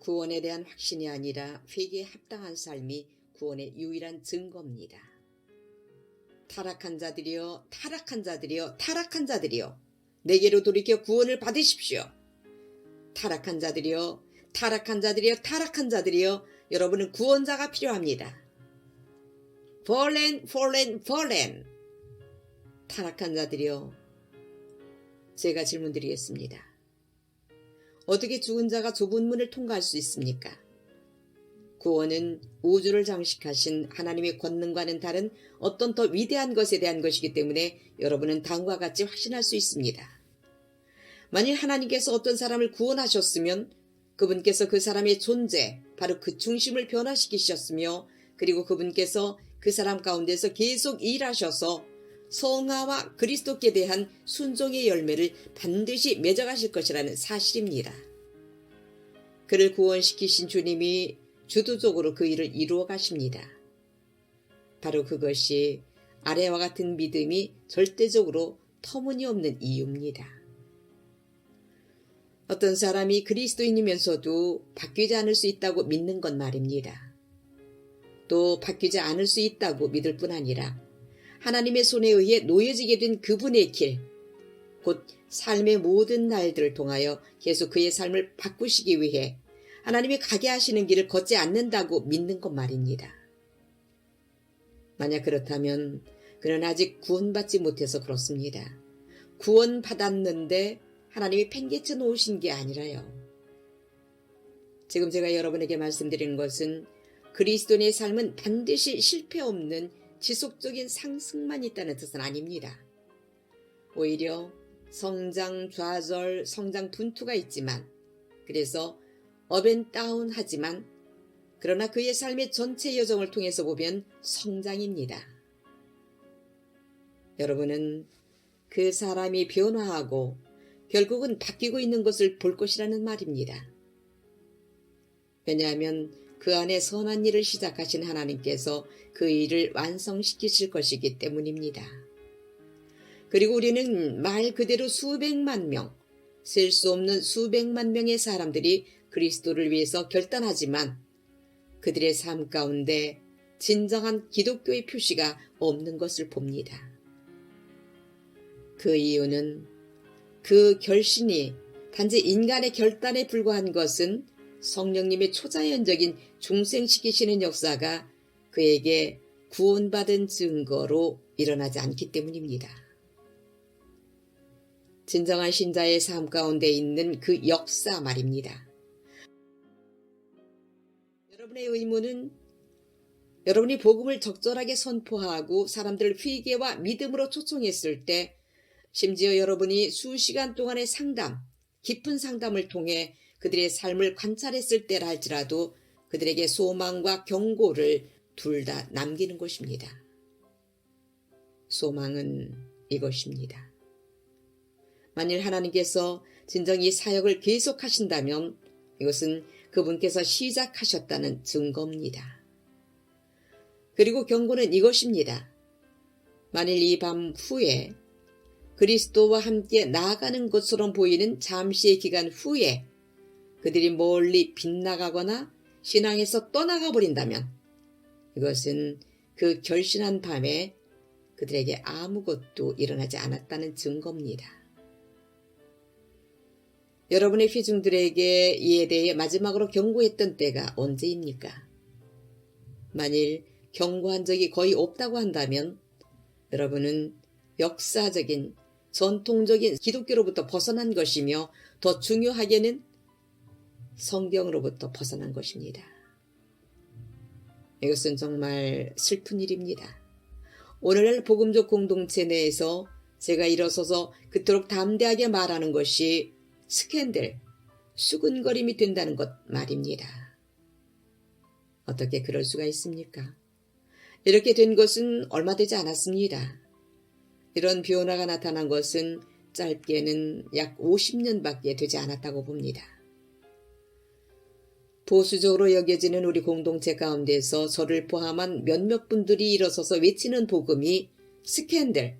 구원에 대한 확신이 아니라 회개에 합당한 삶이 구원의 유일한 증거입니다. 타락한 자들이여, 타락한 자들이여, 타락한 자들이여, 내게로 돌이켜 구원을 받으십시오. 타락한 자들이여, 타락한 자들이여, 타락한 자들이여, 여러분은 구원자가 필요합니다. Fallen, fallen, fallen. 타락한 자들이여, 제가 질문드리겠습니다. 어떻게 죽은 자가 좁은 문을 통과할 수 있습니까? 구원은 우주를 장식하신 하나님의 권능과는 다른 어떤 더 위대한 것에 대한 것이기 때문에 여러분은 다음과 같이 확신할 수 있습니다. 만일 하나님께서 어떤 사람을 구원하셨으면 그분께서 그 사람의 존재, 바로 그 중심을 변화시키셨으며 그리고 그분께서 그 사람 가운데서 계속 일하셔서 성화와 그리스도께 대한 순종의 열매를 반드시 맺어가실 것이라는 사실입니다. 그를 구원시키신 주님이 주도적으로 그 일을 이루어 가십니다. 바로 그것이 아래와 같은 믿음이 절대적으로 터무니없는 이유입니다. 어떤 사람이 그리스도인이면서도 바뀌지 않을 수 있다고 믿는 건 말입니다. 또 바뀌지 않을 수 있다고 믿을 뿐 아니라 하나님의 손에 의해 놓여지게 된 그분의 길, 곧 삶의 모든 날들을 통하여 계속 그의 삶을 바꾸시기 위해 하나님이 가게 하시는 길을 걷지 않는다고 믿는 것 말입니다. 만약 그렇다면 그는 아직 구원받지 못해서 그렇습니다. 구원받았는데 하나님이 팽개쳐 놓으신 게 아니라요. 지금 제가 여러분에게 말씀드리는 것은 그리스도인의 삶은 반드시 실패 없는 지속적인 상승만 있다는 뜻은 아닙니다. 오히려 성장 좌절, 성장 분투가 있지만 그래서 업앤다운 하지만 그러나 그의 삶의 전체 여정을 통해서 보면 성장입니다. 여러분은 그 사람이 변화하고 결국은 바뀌고 있는 것을 볼 것이라는 말입니다. 왜냐하면 그 안에 선한 일을 시작하신 하나님께서 그 일을 완성시키실 것이기 때문입니다. 그리고 우리는 말 그대로 수백만 명, 셀 수 없는 수백만 명의 사람들이 그리스도를 위해서 결단하지만 그들의 삶 가운데 진정한 기독교의 표시가 없는 것을 봅니다. 그 이유는 그 결신이 단지 인간의 결단에 불과한 것은 성령님의 초자연적인 중생시키시는 역사가 그에게 구원받은 증거로 일어나지 않기 때문입니다. 진정한 신자의 삶 가운데 있는 그 역사 말입니다. 여러분의 의무는 여러분이 복음을 적절하게 선포하고 사람들을 회개와 믿음으로 초청했을 때 심지어 여러분이 수시간 동안의 상담, 깊은 상담을 통해 그들의 삶을 관찰했을 때라 할지라도 그들에게 소망과 경고를 둘 다 남기는 것입니다. 소망은 이것입니다. 만일 하나님께서 진정 이 사역을 계속하신다면 이것은 그분께서 시작하셨다는 증거입니다. 그리고 경고는 이것입니다. 만일 이 밤 후에 그리스도와 함께 나아가는 것처럼 보이는 잠시의 기간 후에 그들이 멀리 빗나가거나 신앙에서 떠나가 버린다면 이것은 그 결신한 밤에 그들에게 아무것도 일어나지 않았다는 증거입니다. 여러분의 회중들에게 이에 대해 마지막으로 경고했던 때가 언제입니까? 만일 경고한 적이 거의 없다고 한다면 여러분은 역사적인 전통적인 기독교로부터 벗어난 것이며 더 중요하게는 성경으로부터 벗어난 것입니다. 이것은 정말 슬픈 일입니다. 오늘날 복음적 공동체 내에서 제가 일어서서 그토록 담대하게 말하는 것이 스캔들, 수근거림이 된다는 것 말입니다. 어떻게 그럴 수가 있습니까? 이렇게 된 것은 얼마 되지 않았습니다. 이런 변화가 나타난 것은 짧게는 약 50년밖에 되지 않았다고 봅니다. 보수적으로 여겨지는 우리 공동체 가운데서 저를 포함한 몇몇 분들이 일어서서 외치는 복음이 스캔들,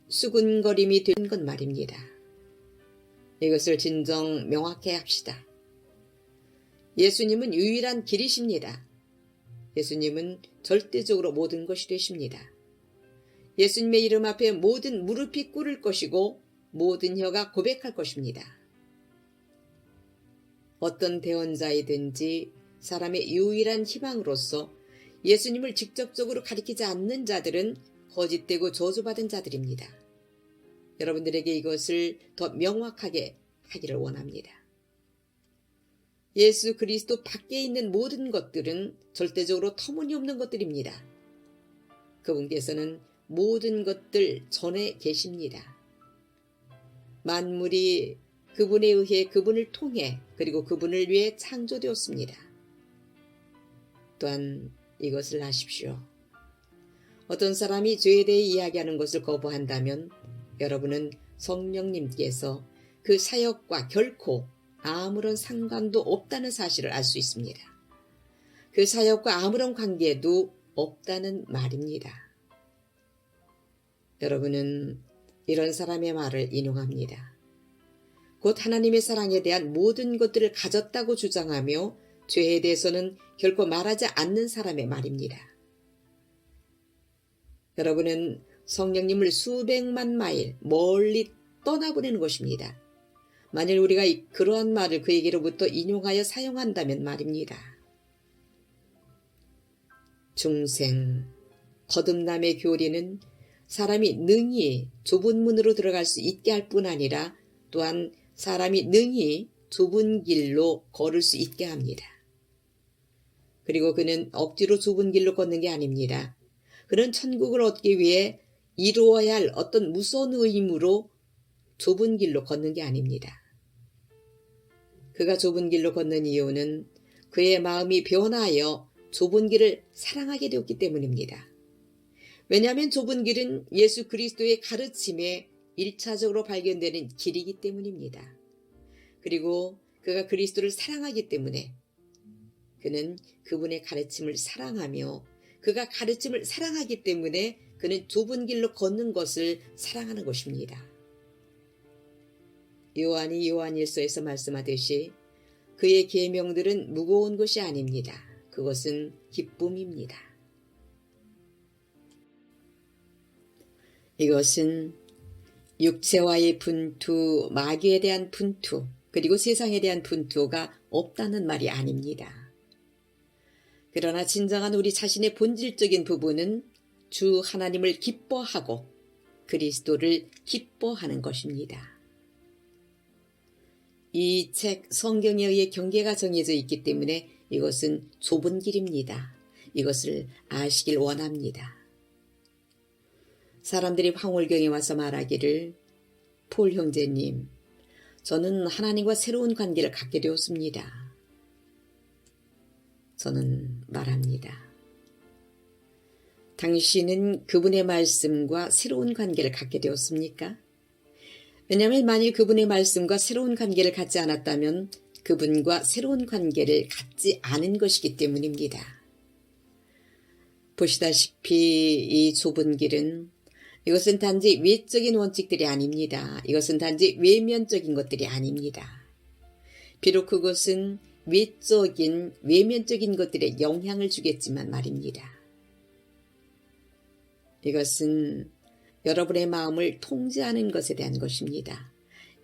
수군거림이 된 것 말입니다. 이것을 진정 명확히 합시다. 예수님은 유일한 길이십니다. 예수님은 절대적으로 모든 것이 되십니다. 예수님의 이름 앞에 모든 무릎이 꿇을 것이고 모든 혀가 고백할 것입니다. 어떤 대언자이든지 사람의 유일한 희망으로서 예수님을 직접적으로 가리키지 않는 자들은 거짓되고 저주받은 자들입니다. 여러분들에게 이것을 더 명확하게 하기를 원합니다. 예수 그리스도 밖에 있는 모든 것들은 절대적으로 터무니없는 것들입니다. 그분께서는 모든 것들 전에 계십니다. 만물이 그분에 의해 그분을 통해 그리고 그분을 위해 창조되었습니다. 또한 이것을 아십시오. 어떤 사람이 죄에 대해 이야기하는 것을 거부한다면 여러분은 성령님께서 그 사역과 결코 아무런 상관도 없다는 사실을 알 수 있습니다. 그 사역과 아무런 관계도 없다는 말입니다. 여러분은 이런 사람의 말을 인용합니다. 곧 하나님의 사랑에 대한 모든 것들을 가졌다고 주장하며 죄에 대해서는 결코 말하지 않는 사람의 말입니다. 여러분은 성령님을 수백만 마일 멀리 떠나보내는 것입니다. 만일 우리가 그러한 말을 그에게로부터 인용하여 사용한다면 말입니다. 중생, 거듭남의 교리는 사람이 능히 좁은 문으로 들어갈 수 있게 할 뿐 아니라 또한 사람이 능히 좁은 길로 걸을 수 있게 합니다. 그리고 그는 억지로 좁은 길로 걷는 게 아닙니다. 그는 천국을 얻기 위해 이루어야 할 어떤 무서운 의무로 좁은 길로 걷는 게 아닙니다. 그가 좁은 길로 걷는 이유는 그의 마음이 변하여 좁은 길을 사랑하게 되었기 때문입니다. 왜냐하면 좁은 길은 예수 그리스도의 가르침에 1차적으로 발견되는 길이기 때문입니다. 그리고 그가 그리스도를 사랑하기 때문에 그는 그분의 가르침을 사랑하며 그가 가르침을 사랑하기 때문에 그는 좁은 길로 걷는 것을 사랑하는 것입니다. 요한이 요한일서에서 말씀하듯이 그의 계명들은 무거운 것이 아닙니다. 그것은 기쁨입니다. 이것은 육체와의 분투, 마귀에 대한 분투, 그리고 세상에 대한 분투가 없다는 말이 아닙니다. 그러나 진정한 우리 자신의 본질적인 부분은 주 하나님을 기뻐하고 그리스도를 기뻐하는 것입니다. 이 책 성경에 의해 경계가 정해져 있기 때문에 이것은 좁은 길입니다. 이것을 아시길 원합니다. 사람들이 황홀경에 와서 말하기를 폴 형제님, 저는 하나님과 새로운 관계를 갖게 되었습니다. 저는 말합니다. 당신은 그분의 말씀과 새로운 관계를 갖게 되었습니까? 왜냐하면 만일 그분의 말씀과 새로운 관계를 갖지 않았다면 그분과 새로운 관계를 갖지 않은 것이기 때문입니다. 보시다시피 이 좁은 길은 이것은 단지 외적인 원칙들이 아닙니다. 이것은 단지 외면적인 것들이 아닙니다. 비록 그것은 외적인 외면적인 것들에 영향을 주겠지만 말입니다. 이것은 여러분의 마음을 통제하는 것에 대한 것입니다.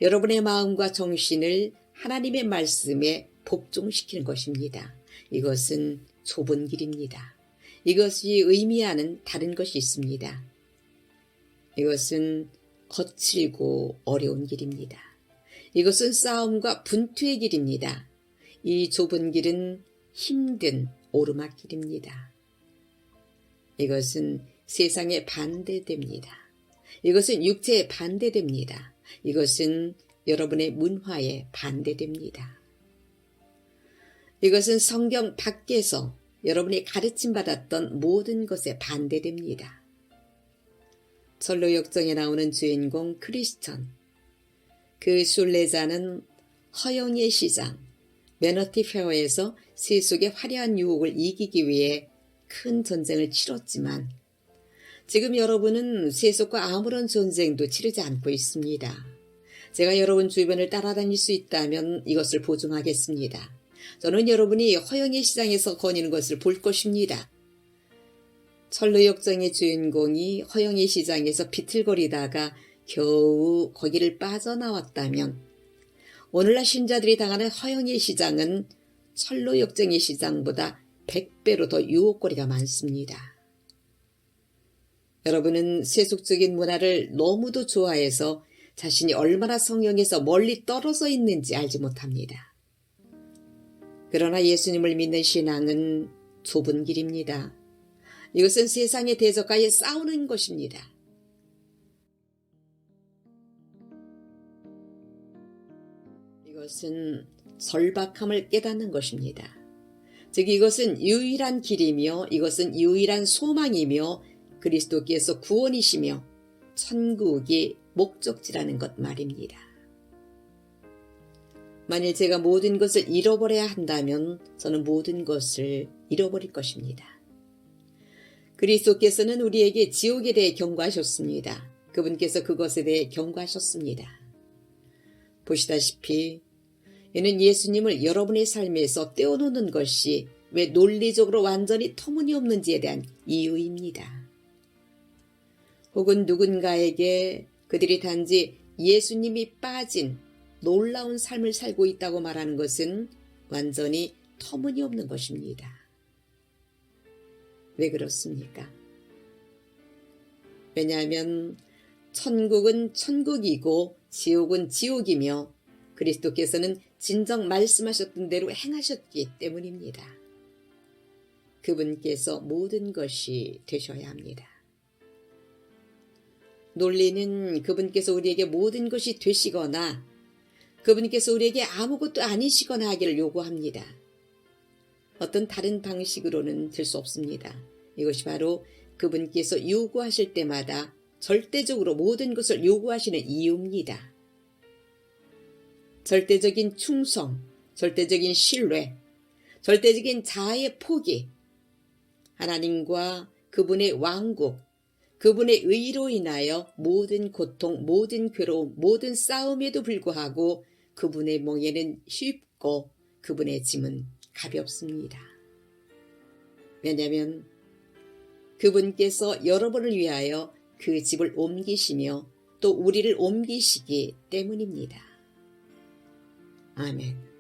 여러분의 마음과 정신을 하나님의 말씀에 복종시키는 것입니다. 이것은 좁은 길입니다. 이것이 의미하는 다른 것이 있습니다. 이것은 거칠고 어려운 길입니다. 이것은 싸움과 분투의 길입니다. 이 좁은 길은 힘든 오르막길입니다. 이것은 세상에 반대됩니다. 이것은 육체에 반대됩니다. 이것은 여러분의 문화에 반대됩니다. 이것은 성경 밖에서 여러분이 가르침받았던 모든 것에 반대됩니다. 철로 역정에 나오는 주인공 크리스천, 그 순례자는 허영의 시장, 매너티 페어에서 세속의 화려한 유혹을 이기기 위해 큰 전쟁을 치렀지만 지금 여러분은 세속과 아무런 전쟁도 치르지 않고 있습니다. 제가 여러분 주변을 따라다닐 수 있다면 이것을 보증하겠습니다. 저는 여러분이 허영의 시장에서 거니는 것을 볼 것입니다. 철로역정의 주인공이 허영의 시장에서 비틀거리다가 겨우 거기를 빠져나왔다면 오늘날 신자들이 당하는 허영의 시장은 철로역정의 시장보다 100배로 더 유혹거리가 많습니다. 여러분은 세속적인 문화를 너무도 좋아해서 자신이 얼마나 성령에서 멀리 떨어져 있는지 알지 못합니다. 그러나 예수님을 믿는 신앙은 좁은 길입니다. 이것은 세상의 대적과의 싸우는 것입니다. 이것은 절박함을 깨닫는 것입니다. 즉 이것은 유일한 길이며 이것은 유일한 소망이며 그리스도께서 구원이시며 천국이 목적지라는 것 말입니다. 만일 제가 모든 것을 잃어버려야 한다면 저는 모든 것을 잃어버릴 것입니다. 그리스도께서는 우리에게 지옥에 대해 경고하셨습니다. 그분께서 그것에 대해 경고하셨습니다. 보시다시피 이는 예수님을 여러분의 삶에서 떼어놓는 것이 왜 논리적으로 완전히 터무니없는지에 대한 이유입니다. 혹은 누군가에게 그들이 단지 예수님이 빠진 놀라운 삶을 살고 있다고 말하는 것은 완전히 터무니없는 것입니다. 왜 그렇습니까? 왜냐하면 천국은 천국이고 지옥은 지옥이며 그리스도께서는 진정 말씀하셨던 대로 행하셨기 때문입니다. 그분께서 모든 것이 되셔야 합니다. 논리는 그분께서 우리에게 모든 것이 되시거나 그분께서 우리에게 아무것도 아니시거나 하기를 요구합니다. 어떤 다른 방식으로는 될 수 없습니다. 이것이 바로 그분께서 요구하실 때마다 절대적으로 모든 것을 요구하시는 이유입니다. 절대적인 충성, 절대적인 신뢰, 절대적인 자아의 포기, 하나님과 그분의 왕국, 그분의 의로 인하여 모든 고통, 모든 괴로움, 모든 싸움에도 불구하고 그분의 멍에는 쉽고 그분의 짐은 가볍습니다. 왜냐하면 그분께서 여러분을 위하여 그 집을 옮기시며 또 우리를 옮기시기 때문입니다. 아멘.